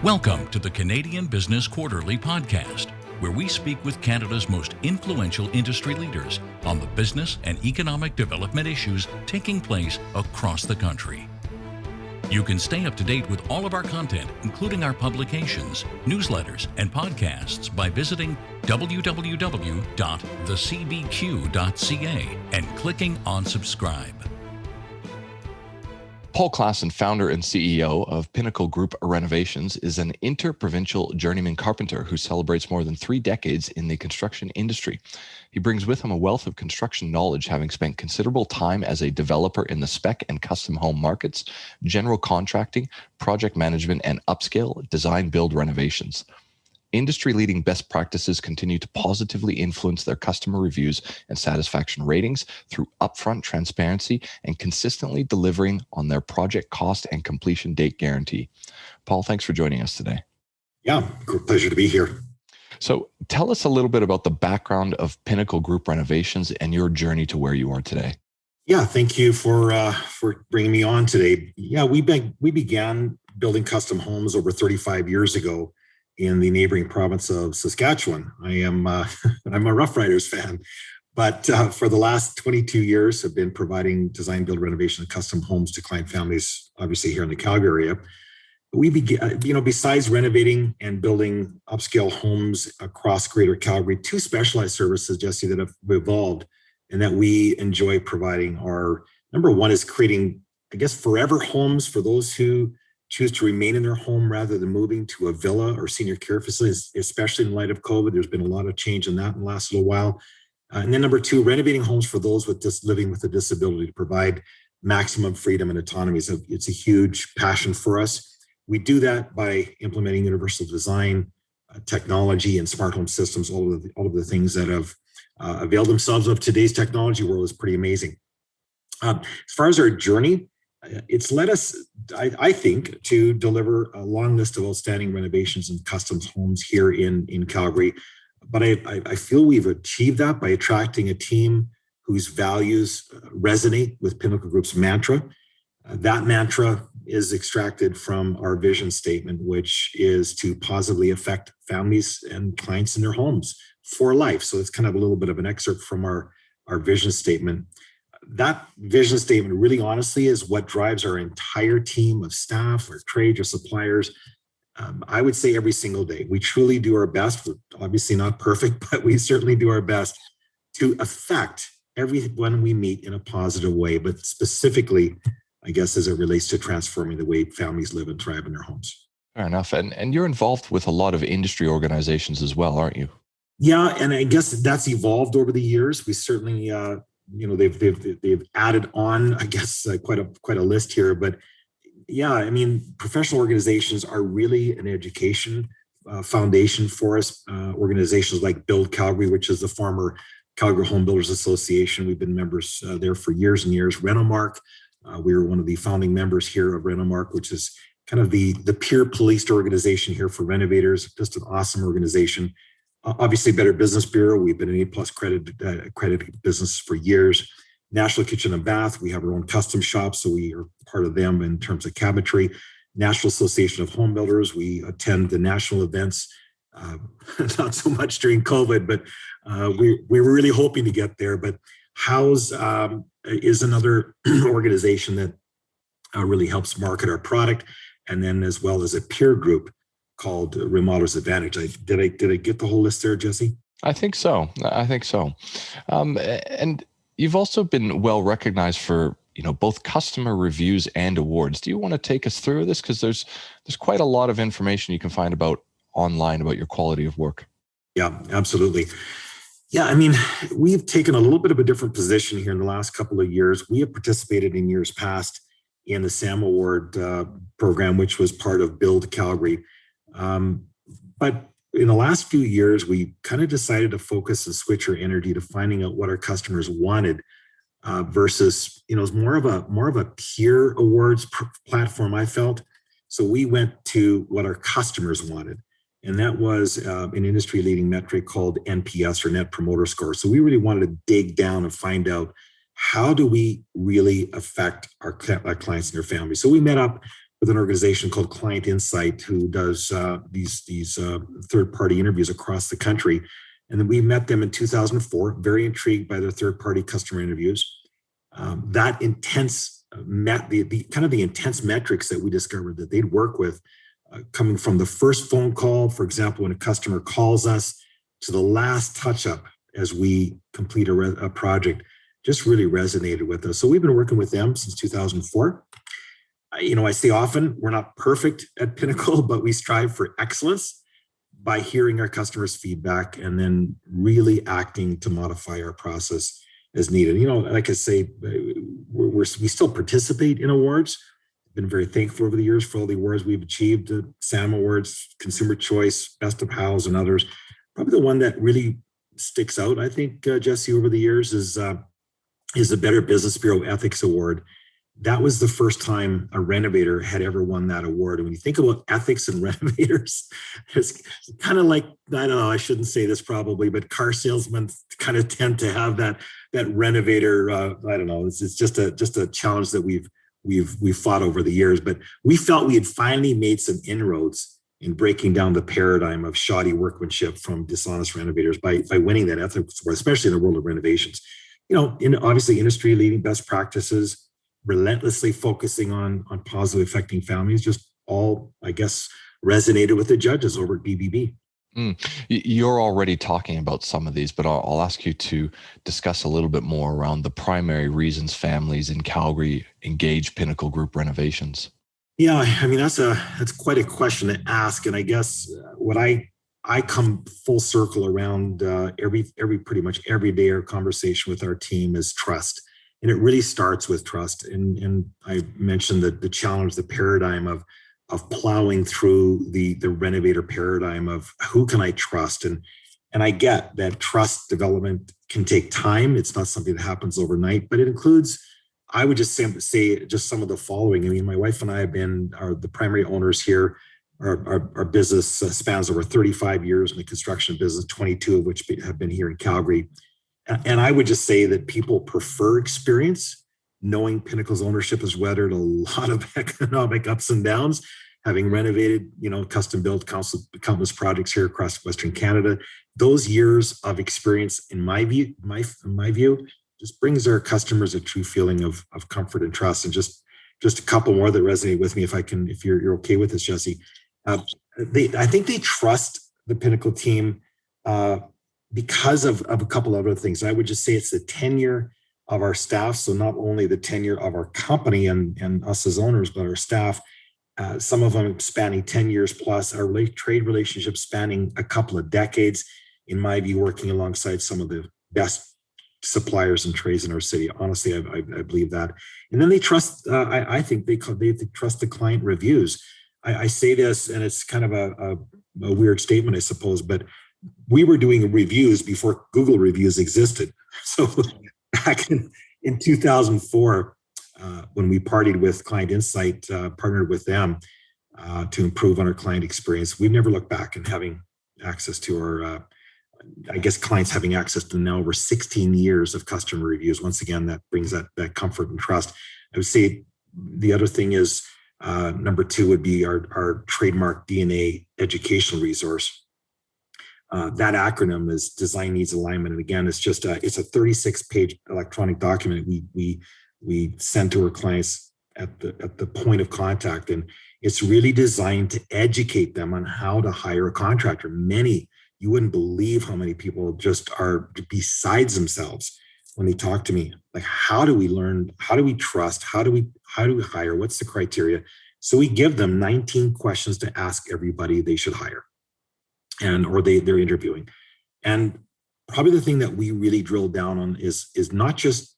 Welcome to the Canadian Business Quarterly Podcast, where we speak with Canada's most influential industry leaders on the business and economic development issues taking place across the country. You can stay up to date with all of our content, including our publications, newsletters, and podcasts by visiting www.thecbq.ca and clicking on subscribe. Paul Klassen, founder and CEO of Pinnacle Group Renovations, is an interprovincial journeyman carpenter who celebrates more than 3 decades in the construction industry. He brings with him a wealth of construction knowledge, having spent considerable time as a developer in the spec and custom home markets, general contracting, project management, and upscale design-build renovations. Industry-leading best practices continue to positively influence their customer reviews and satisfaction ratings through upfront transparency and consistently delivering on their project cost and completion date guarantee. Paul, thanks for joining us today. Yeah, pleasure to be here. So tell us a little bit about the background of Pinnacle Group Renovations and your journey to where you are today. Yeah, thank you for bringing me on today. Yeah, we began building custom homes over 35 years ago in the neighboring province of Saskatchewan. I'm a Rough Riders fan, but for the last 22 years have been providing design, build, renovation, and custom homes to client families, obviously here in the Calgary area. We began, besides renovating and building upscale homes across Greater Calgary, 2 specialized services, Jesse, that have evolved and that we enjoy providing are, number one is creating, forever homes for those who choose to remain in their home rather than moving to a villa or senior care facility, especially in light of COVID. There's been a lot of change in that in the last little while. And then number 2, renovating homes for those with living with a disability to provide maximum freedom and autonomy. So it's a huge passion for us. We do that by implementing universal design, technology, and smart home systems. All of the things that have availed themselves of today's technology world is pretty amazing. As far as our journey, it's led us, I think, to deliver a long list of outstanding renovations and custom homes here in Calgary. But I feel we've achieved that by attracting a team whose values resonate with Pinnacle Group's mantra. That mantra is extracted from our vision statement, which is to positively affect families and clients in their homes for life. So it's kind of a little bit of an excerpt from our vision statement. That vision statement really honestly is what drives our entire team of staff or trades or suppliers. I would say every single day. We truly do our best. We're obviously not perfect, but we certainly do our best to affect everyone we meet in a positive way, but specifically, as it relates to transforming the way families live and thrive in their homes. Fair enough. And you're involved with a lot of industry organizations as well, aren't you? Yeah, and I guess that's evolved over the years. We certainly they've added on, quite a list here. But yeah, professional organizations are really an education foundation for us. Organizations like Build Calgary, which is the former Calgary Home Builders Association. We've been members there for years and years. Renomark, we were one of the founding members here of Renomark, which is kind of the peer policed organization here for renovators. Just an awesome organization. Obviously, Better Business Bureau. We've been an A+ accredited business for years. National Kitchen and Bath. We have our own custom shop, so we are part of them in terms of cabinetry. National Association of Home Builders. We attend the national events, not so much during COVID, but we were really hoping to get there. But House is another organization that really helps market our product, and then as well as a peer group called Remodelers Advantage. Did I get the whole list there, Jesse? I think so. And you've also been well recognized for both customer reviews and awards. Do you want to take us through this? Because there's quite a lot of information you can find online about your quality of work. Yeah, absolutely. Yeah, we've taken a little bit of a different position here in the last couple of years. We have participated in years past in the SAM Award program, which was part of Build Calgary. But in the last few years, we kind of decided to focus and switch our energy to finding out what our customers wanted versus, it's more of a peer awards platform, I felt. So we went to what our customers wanted. And that was an industry leading metric called NPS, or Net Promoter Score. So we really wanted to dig down and find out, how do we really affect our clients and their families? So we met up with an organization called Client Insight, who does these third-party interviews across the country. And then we met them in 2004, very intrigued by their third-party customer interviews. That intense the kind of the intense metrics that we discovered that they'd work with, coming from the first phone call, for example, when a customer calls us, to the last touch-up as we complete a project, just really resonated with us. So we've been working with them since 2004. I say often, we're not perfect at Pinnacle, but we strive for excellence by hearing our customers' feedback and then really acting to modify our process as needed. Like I say, we still participate in awards. Been very thankful over the years for all the awards we've achieved, the SAM Awards, Consumer Choice, Best of House, and others. Probably the one that really sticks out, I think, Jesse, over the years is the Better Business Bureau Ethics Award. That was the first time a renovator had ever won that award. And when you think about ethics and renovators, it's kind of like, I don't know, I shouldn't say this probably, but car salesmen kind of tend to have that renovator. I don't know. It's just a challenge that we've fought over the years. But we felt we had finally made some inroads in breaking down the paradigm of shoddy workmanship from dishonest renovators by winning that ethics award, especially in the world of renovations. Obviously industry leading best practices, relentlessly focusing on positively affecting families, just all, I guess, resonated with the judges over at BBB. You're already talking about some of these, but I'll ask you to discuss a little bit more around the primary reasons families in Calgary engage Pinnacle Group Renovations. Yeah, I mean, that's quite a question to ask. And I guess what I come full circle around pretty much every day, our conversation with our team is trust. And it really starts with trust. And I mentioned the challenge, the paradigm of plowing through the renovator paradigm of who can I trust? And I get that trust development can take time. It's not something that happens overnight, but it includes, I would just say just some of the following. I mean, my wife and I are the primary owners here. Our business spans over 35 years in the construction business, 22 of which have been here in Calgary. And I would just say that people prefer experience, knowing Pinnacle's ownership has weathered a lot of economic ups and downs, having renovated, custom built countless projects here across Western Canada. Those years of experience, in my view, just brings our customers a true feeling of comfort and trust. And just a couple more that resonate with me, if you're okay with this, Jesse. I think they trust the Pinnacle team because of a couple of other things. I would just say it's the tenure of our staff. So not only the tenure of our company and us as owners, but our staff, some of them spanning 10 years plus, our trade relationships spanning a couple of decades, in my view, working alongside some of the best suppliers and trades in our city. Honestly, I believe that. And then they trust, I think they trust the client reviews. I say this, and it's kind of a weird statement, I suppose, but we were doing reviews before Google reviews existed. So back in 2004, when we partnered with Client Insight, partnered with them to improve on our client experience, we've never looked back and having access to our, clients having access to now over 16 years of customer reviews. Once again, that brings that comfort and trust. I would say the other thing is, number two would be our trademark DNA educational resource. That acronym is Design Needs Alignment. And again, it's a 36-page electronic document we send to our clients at the point of contact. And it's really designed to educate them on how to hire a contractor. You wouldn't believe how many people just are besides themselves when they talk to me. Like, how do we learn? How do we trust? How do we hire? What's the criteria? So we give them 19 questions to ask everybody they should hire or they're interviewing. And probably the thing that we really drill down on is not just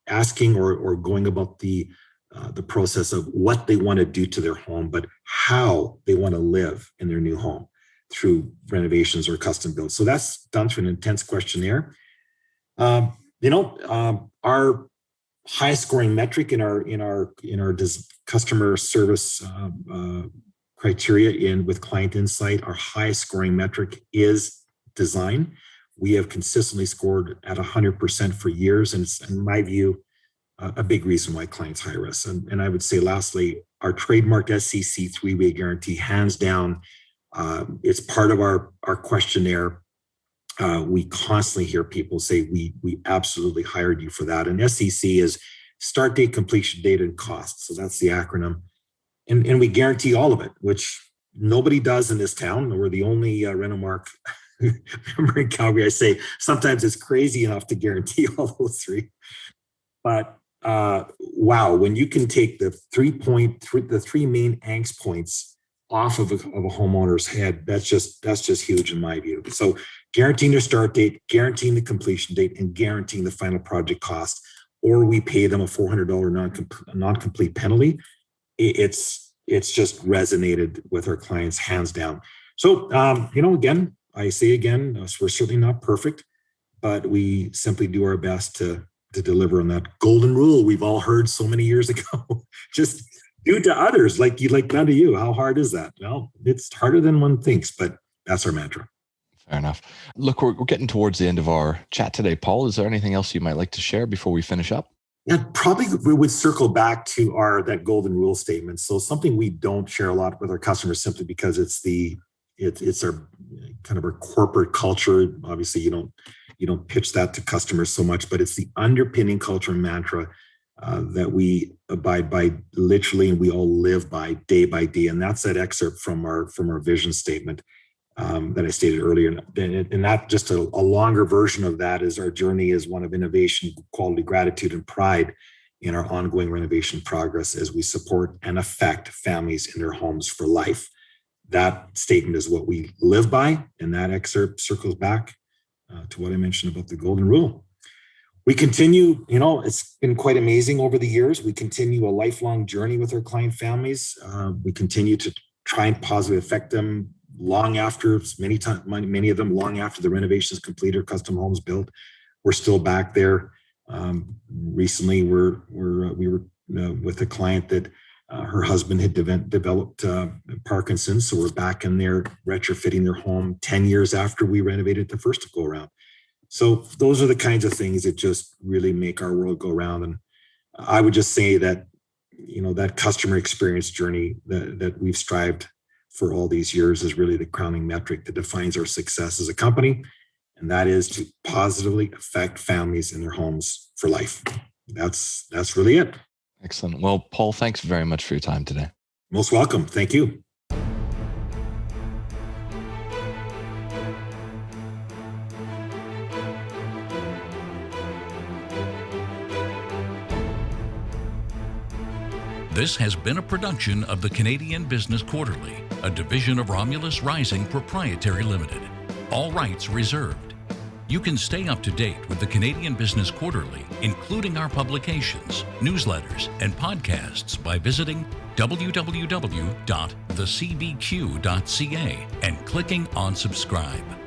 asking or going about the process of what they want to do to their home, but how they want to live in their new home through renovations or custom builds. So that's done through an intense questionnaire. Our highest scoring metric in our customer service criteria with Client Insight, our highest scoring metric is design. We have consistently scored at 100% for years, and it's, in my view, a big reason why clients hire us. And I would say, lastly, our trademark SCC three-way guarantee, hands down, it's part of our questionnaire. We constantly hear people say, we absolutely hired you for that. And SCC is start date, completion date, and cost. So that's the acronym. And we guarantee all of it, which nobody does in this town. We're the only Renomark. Remember, in Calgary, I say sometimes it's crazy enough to guarantee all those three. But wow, when you can take the three main angst points off of a homeowner's head, that's just huge in my view. So guaranteeing the start date, guaranteeing the completion date, and guaranteeing the final project cost, or we pay them a $400 non-complete penalty. It's just resonated with our clients hands down. So again, I say again, we're certainly not perfect, but we simply do our best to deliver on that golden rule we've all heard so many years ago. Just do to others like done to you. How hard is that? Well, it's harder than one thinks, but that's our mantra. Fair enough. Look, we're getting towards the end of our chat today. Paul, is there anything else you might like to share before we finish up? Yeah, probably we would circle back to that golden rule statement. So something we don't share a lot with our customers simply because it's our kind of our corporate culture. Obviously, you don't pitch that to customers so much, but it's the underpinning culture and mantra that we abide by literally, and we all live by day, and that's that excerpt from our vision statement that I stated earlier. And that just a longer version of that is our journey is one of innovation, quality, gratitude, and pride in our ongoing renovation progress as we support and affect families in their homes for life. That statement is what we live by, and that excerpt circles back to what I mentioned about the golden rule. We continue, it's been quite amazing over the years. We continue a lifelong journey with our client families. We continue to try and positively affect them long after, many of them long after the renovation is complete or custom homes built. We're still back there. Recently, we were with a client that her husband had developed Parkinson's, so we're back in there retrofitting their home 10 years after we renovated the first go around. So those are the kinds of things that just really make our world go round. And I would just say that, that customer experience journey that we've strived for all these years is really the crowning metric that defines our success as a company. And that is to positively affect families in their homes for life. That's really it. Excellent. Well, Paul, thanks very much for your time today. Most welcome. Thank you. This has been a production of the Canadian Business Quarterly, a division of Romulus Rising Proprietary Limited. All rights reserved. You can stay up to date with the Canadian Business Quarterly, including our publications, newsletters, and podcasts by visiting www.thecbq.ca and clicking on subscribe.